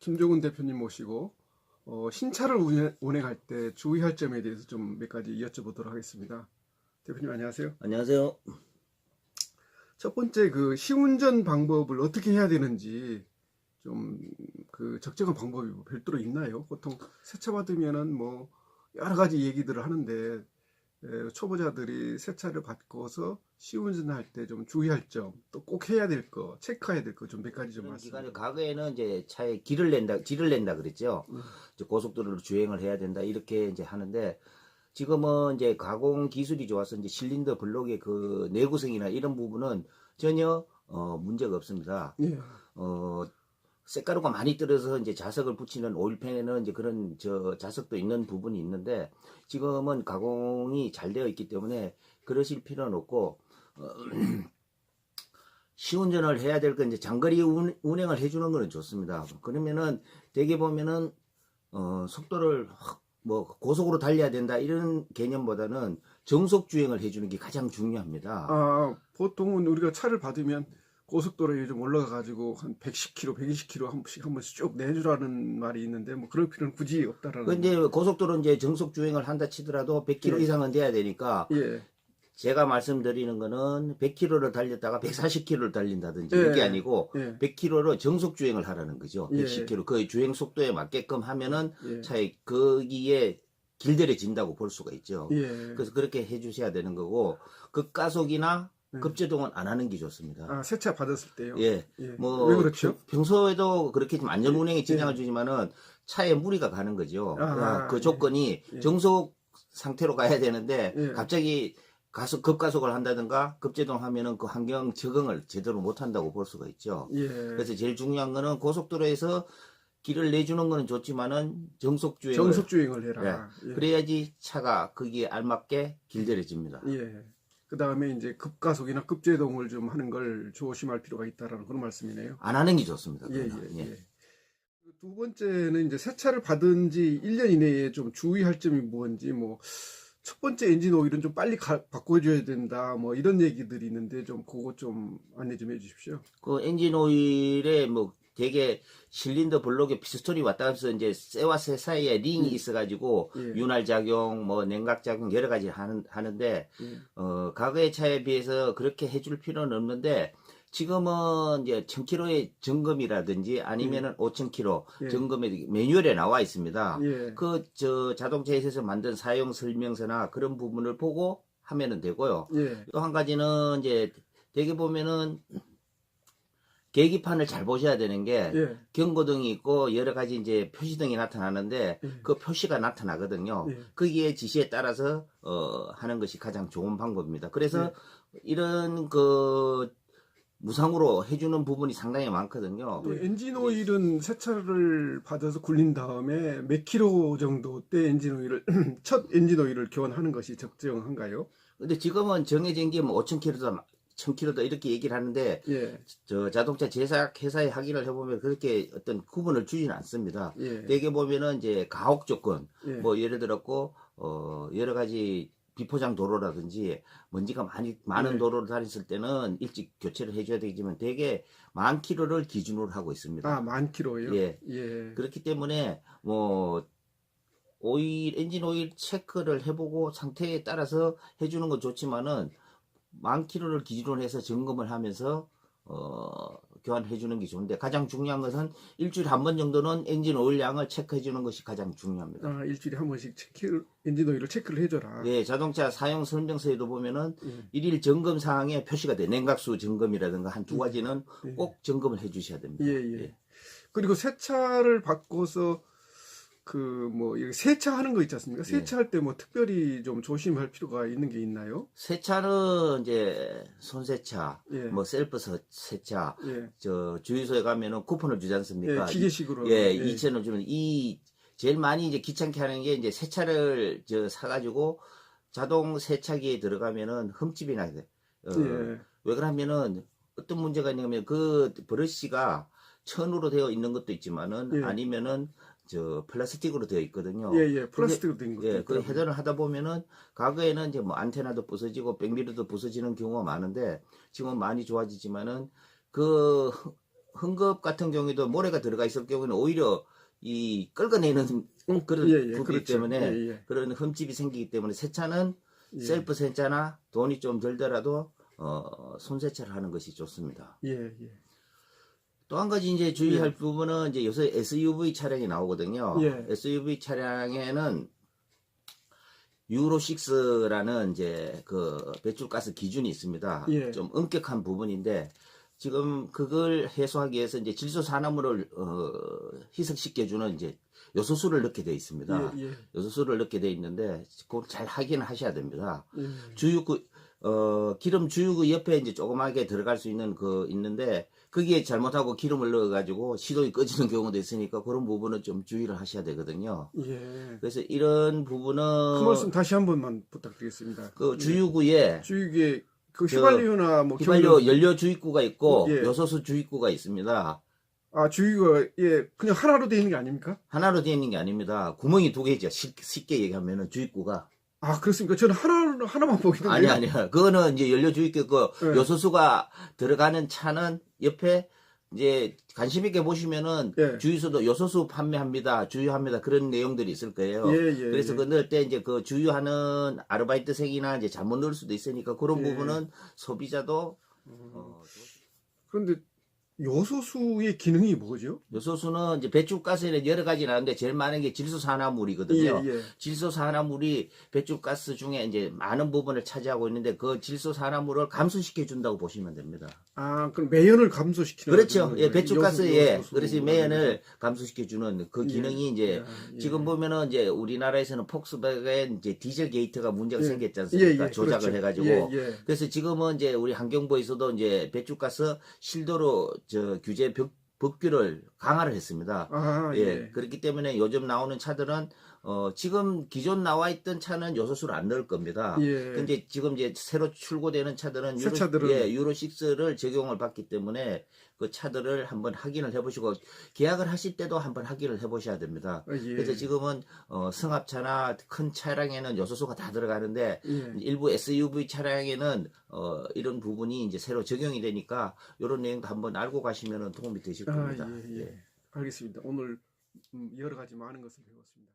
김종훈 대표님 모시고 신차를 운행할 때 주의할 점에 대해서 좀 몇 가지 여쭤보도록 하겠습니다. 대표님 안녕하세요. 안녕하세요. 첫 번째 그 시운전 방법을 어떻게 해야 되는지 좀 그 적정한 방법이 뭐 별도로 있나요? 보통 세차 받으면은 뭐 여러 가지 얘기들을 하는데 초보자들이 세차를 받고서 시운전할 때 좀 주의할 점, 또 꼭 해야 될 거, 체크해야 될 거 좀 몇 가지 좀 그런 말씀해 기간에 주세요. 과거에는 이제 차에 길을 낸다 그랬죠. 이제 고속도로로 주행을 해야 된다 이렇게 이제 하는데 지금은 이제 가공 기술이 좋아서 이제 실린더 블록의 그 내구성이나 이런 부분은 전혀 문제가 없습니다. 예. 쇳가루가 많이 떨어져서 이제 자석을 붙이는 오일팬에는 이제 그런 자석도 있는 부분이 있는데 지금은 가공이 잘 되어 있기 때문에 그러실 필요는 없고 시운전을 해야 될 건 이제 장거리 운행을 해주는 거는 좋습니다. 그러면은 대개 보면은 속도를 뭐 고속으로 달려야 된다 이런 개념보다는 정속 주행을 해주는 게 가장 중요합니다. 보통은 우리가 차를 받으면 고속도로에 좀 올라가가지고 한 110km, 120km 한 번씩 쭉 내주라는 말이 있는데 뭐 그럴 필요는 굳이 없다라는. 근데 고속도로 이제 정속 주행을 한다 치더라도 100km 예. 이상은 돼야 되니까 예. 제가 말씀드리는 거는 100km를 달렸다가 140km를 달린다든지 예. 이게 아니고 예. 100km로 정속 주행을 하라는 거죠. 예. 110km 그 주행 속도에 맞게끔 하면은 예. 차에 거기에 길들여진다고 볼 수가 있죠. 예. 그래서 그렇게 해주셔야 되는 거고 급가속이나 예. 급제동은 안 하는 게 좋습니다. 세차 받았을 때요? 예. 예. 뭐 왜 그렇죠? 평소에도 그렇게 좀 안전 운행에 예. 지장을 주지만은 차에 무리가 가는 거죠. 그 예. 조건이 예. 정속 상태로 가야 되는데 예. 갑자기 급가속을 한다든가 급제동하면은 그 환경 적응을 제대로 못 한다고 볼 수가 있죠. 예. 그래서 제일 중요한 거는 고속도로에서 길을 내주는 거는 좋지만은 정속 주행을 해라. 예. 예. 그래야지 차가 거기에 알맞게 길들여집니다. 예. 그 다음에 이제 급가속이나 급제동을 좀 하는 걸 조심할 필요가 있다라는 그런 말씀이네요. 안 하는 게 좋습니다. 예. 예. 두 번째는 이제 세차를 받은 지 1년 이내에 좀 주의할 점이 뭔지, 뭐, 첫 번째 엔진 오일은 좀 빨리 바꿔줘야 된다, 뭐, 이런 얘기들이 있는데, 좀, 그거 좀 안내 좀 해주십시오. 그 엔진 오일에 뭐 되게 실린더 블록에 피스톤이 왔다 가면서 이제 쇠와 쇠 사이에 링이 있어가지고 예. 윤활 작용, 뭐 냉각 작용 여러 가지 하는데 과거의 차에 비해서 그렇게 해줄 필요는 없는데 지금은 이제 1000km의 점검이라든지 아니면은 5000km 예. 점검에 매뉴얼에 나와 있습니다. 예. 자동차에서 만든 사용 설명서나 그런 부분을 보고 하면은 되고요. 예. 또 한 가지는 이제 되게 보면은 계기판을 잘 보셔야 되는 게 예. 경고등이 있고 여러 가지 이제 표시등이 나타나는데 그 표시가 나타나거든요. 예. 거기에 지시에 따라서 하는 것이 가장 좋은 방법입니다. 그래서 예. 이런 무상으로 해주는 부분이 상당히 많거든요. 또 엔진 오일은 세차를 받아서 굴린 다음에 몇 킬로 정도 때 엔진 오일을 첫 엔진 오일을 교환하는 것이 적정한가요? 근데 지금은 정해진 게 뭐 5000km다 1000km다 이렇게 얘기를 하는데 예. 자동차 제작 회사에 확인을 해보면 그렇게 어떤 구분을 주지는 않습니다. 예. 대개 보면은 이제 가혹 조건, 예. 뭐 예를 들었고 여러 가지 비포장 도로라든지 먼지가 많은 예. 도로를 다녔을 때는 일찍 교체를 해줘야 되지만 대개 10,000km를 기준으로 하고 있습니다. 10,000km요? 예. 예. 그렇기 때문에 뭐 엔진 오일 체크를 해보고 상태에 따라서 해주는 건 좋지만은 10,000km를 기준으로 해서 점검을 하면서 교환해 주는 게 좋은데 가장 중요한 것은 일주일에 한 번 정도는 엔진 오일 양을 체크해 주는 것이 가장 중요합니다. 일주일에 한 번씩 엔진 오일을 체크를 해줘라. 예, 자동차 사용 설명서에도 보면은 예. 일일 점검 사항에 표시가 돼. 냉각수 점검이라든가 한 두 가지는 예. 꼭 점검을 해 주셔야 됩니다. 예. 그리고 세차를 바꿔서 세차하는 거 있지 않습니까? 세차할 때 뭐 특별히 좀 조심할 필요가 있는 게 있나요? 세차는 이제 손세차, 예. 뭐 셀프 세차, 예. 주유소에 가면은 쿠폰을 주지 않습니까? 예, 기계식으로. 예, 2,000원 주면 제일 많이 이제 귀찮게 하는 게 이제 세차를 사가지고 자동 세차기에 들어가면은 흠집이 나게 돼. 예. 왜 그러냐면은 어떤 문제가 있냐면 그 브러쉬가 천으로 되어 있는 것도 있지만은 예. 아니면은 플라스틱으로 되어 있거든요. 플라스틱으로 된 것도 예, 그 있더라고요. 회전을 하다 보면은 과거에는 이제 뭐 안테나도 부서지고 백미러도 부서지는 경우가 많은데 지금은 많이 좋아지지만은 그 흥급 같은 경우에도 모래가 들어가 있을 경우에는 오히려 이 끌어내는 그런 부분이기 그렇죠. 때문에 예, 예. 그런 흠집이 생기기 때문에 세차는 예. 셀프 세차나 돈이 좀 들더라도 손세차를 하는 것이 좋습니다. 예, 예. 또 한 가지 이제 주의할 예. 부분은 이제 요새 SUV 차량이 나오거든요. 예. SUV 차량에는 유로 6라는 이제 그 배출가스 기준이 있습니다. 예. 좀 엄격한 부분인데 지금 그걸 해소하기 위해서 이제 질소산화물을 희석시켜주는 이제 요소수를 넣게 돼 있습니다. 예, 예. 요소수를 넣게 돼 있는데 그걸 잘 확인을 하셔야 됩니다. 예. 주유구 기름 주유구 옆에 이제 조그맣게 들어갈 수 있는 그 있는데 거기에 잘못하고 기름을 넣어가지고 시동이 꺼지는 경우도 있으니까 그런 부분은 좀 주의를 하셔야 되거든요. 예. 그래서 이런 부분은 그 말씀 다시 한 번만 부탁드리겠습니다. 그 주유구에 주유기에 그 휘발유나 뭐 휘발유 연료 주입구가 있고 예. 요소수 주입구가 있습니다. 주유기가 그냥 하나로 되어 있는 게 아닙니까? 하나로 되어 있는 게 아닙니다. 구멍이 두 개죠. 쉽게 얘기하면은 주입구가. 그렇습니까? 저는 하나만 보이던데. 아니야. 그거는 이제 연료 주입구 그 예. 요소수가 들어가는 차는 옆에 이제 관심 있게 보시면은 예. 주유소도 요소수 판매합니다. 주유합니다. 그런 내용들이 있을 거예요. 예, 예, 그래서 예. 그 넣을 때 이제 그 주유하는 아르바이트생이나 이제 잘못 넣을 수도 있으니까 그런 예. 부분은 소비자도 그런데 요소수의 기능이 뭐죠? 요소수는 이제 배출가스에는 여러 가지 나오는데 제일 많은 게 질소산화물이거든요. 예. 질소산화물이 배출가스 중에 이제 많은 부분을 차지하고 있는데 그 질소산화물을 감소시켜 준다고 보시면 됩니다. 그럼 매연을 감소시키는 그렇죠. 거죠? 예, 배출가스에 요소수 그래서 매연을 감소시켜 주는 그 예. 기능이 이제 예. 지금 보면은 이제 우리나라에서는 폭스바겐 이제 디젤 게이트가 문제가 예. 생겼지 않습니까? 예, 조작을 그렇죠. 해가지고. 예. 그래서 지금은 이제 우리 환경부에서도 이제 배출가스 실도로 규제 법규를 강화를 했습니다. 예. 그렇기 때문에 요즘 나오는 차들은 지금 기존 나와 있던 차는 요소수를 안 넣을 겁니다. 예. 근데 지금 이제 새로 출고되는 차들은 새 차들은 유로 6를 적용을 받기 때문에 그 차들을 한번 확인을 해보시고 계약을 하실 때도 한번 확인을 해보셔야 됩니다. 예. 그래서 지금은 승합차나 큰 차량에는 요소수가 다 들어가는데 예. 일부 SUV 차량에는 이런 부분이 이제 새로 적용이 되니까 이런 내용도 한번 알고 가시면 도움이 되실 겁니다. 예. 알겠습니다. 오늘 여러 가지 많은 것을 배웠습니다.